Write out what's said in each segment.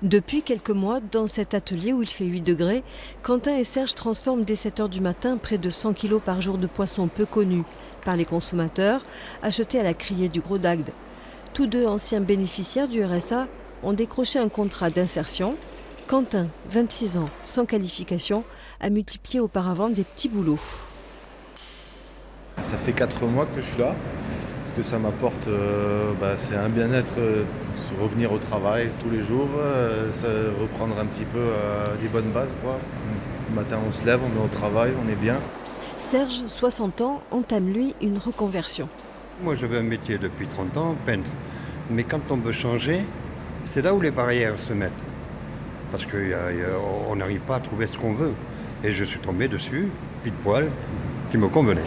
Depuis quelques mois, dans cet atelier où il fait 8 degrés, Quentin et Serge transforment dès 7 h du matin près de 100 kg par jour de poissons peu connus par les consommateurs, achetés à la criée du Gros d'Agde. Tous deux anciens bénéficiaires du RSA ont décroché un contrat d'insertion. Quentin, 26 ans, sans qualification, a multiplié auparavant des petits boulots. Ça fait 4 mois que je suis là. Ce que ça m'apporte, c'est un bien-être, revenir au travail tous les jours, reprendre un petit peu des bonnes bases, quoi. Le matin, on se lève, on est au travail, on est bien. Serge, 60 ans, entame lui une reconversion. Moi, j'avais un métier depuis 30 ans, peintre. Mais quand on veut changer, c'est là où les barrières se mettent. Parce qu'on n'arrive pas à trouver ce qu'on veut. Et je suis tombé dessus, pile poil, qui me convenait.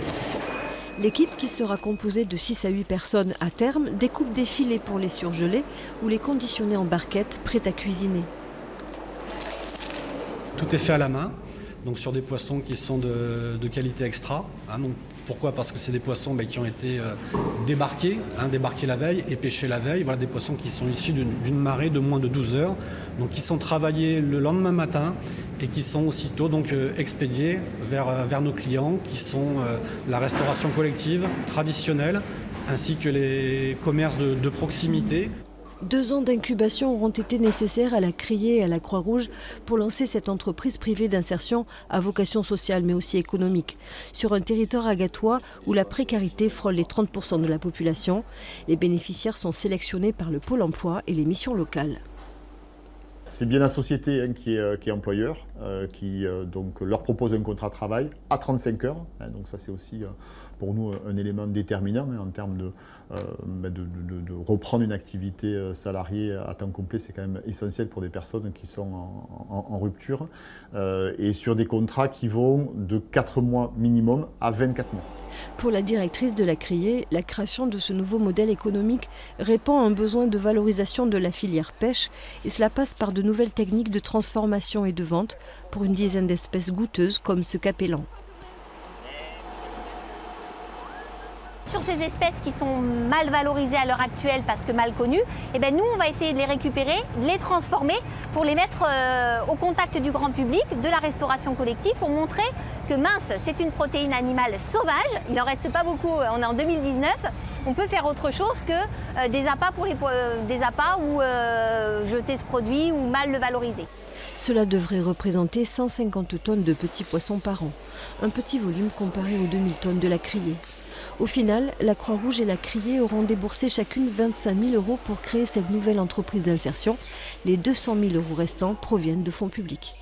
L'équipe, qui sera composée de 6 à 8 personnes à terme, découpe des filets pour les surgeler ou les conditionner en barquettes prêtes à cuisiner. Tout est fait à la main, donc sur des poissons qui sont de qualité extra. Donc pourquoi ? Parce que c'est des poissons qui ont été débarqués la veille et pêchés la veille. Voilà, des poissons qui sont issus d'une marée de moins de 12 heures, donc qui sont travaillés le lendemain matin et qui sont aussitôt donc expédiés vers nos clients, qui sont la restauration collective traditionnelle, ainsi que les commerces de proximité. 2 ans d'incubation auront été nécessaires à la Criée et à la Croix-Rouge pour lancer cette entreprise privée d'insertion à vocation sociale mais aussi économique. Sur un territoire agatois où la précarité frôle les 30% de la population, les bénéficiaires sont sélectionnés par le Pôle emploi et les missions locales. C'est bien la société qui est employeur, qui donc leur propose un contrat de travail à 35 heures. Donc ça, c'est aussi pour nous un élément déterminant en termes de reprendre une activité salariée à temps complet. C'est quand même essentiel pour des personnes qui sont en rupture. Et sur des contrats qui vont de 4 mois minimum à 24 mois. Pour la directrice de la Criée, la création de ce nouveau modèle économique répond à un besoin de valorisation de la filière pêche et cela passe par de nouvelles techniques de transformation et de vente pour une dizaine d'espèces goûteuses comme ce capellan. Sur ces espèces qui sont mal valorisées à l'heure actuelle parce que mal connues, nous on va essayer de les récupérer, de les transformer pour les mettre au contact du grand public, de la restauration collective, pour montrer que mince, c'est une protéine animale sauvage, il n'en reste pas beaucoup, on est en 2019, on peut faire autre chose que des appâts ou jeter ce produit ou mal le valoriser. Cela devrait représenter 150 tonnes de petits poissons par an, un petit volume comparé aux 2000 tonnes de la Criée. Au final, la Croix-Rouge et la Criée auront déboursé chacune 25 000 € pour créer cette nouvelle entreprise d'insertion. Les 200 000 € restants proviennent de fonds publics.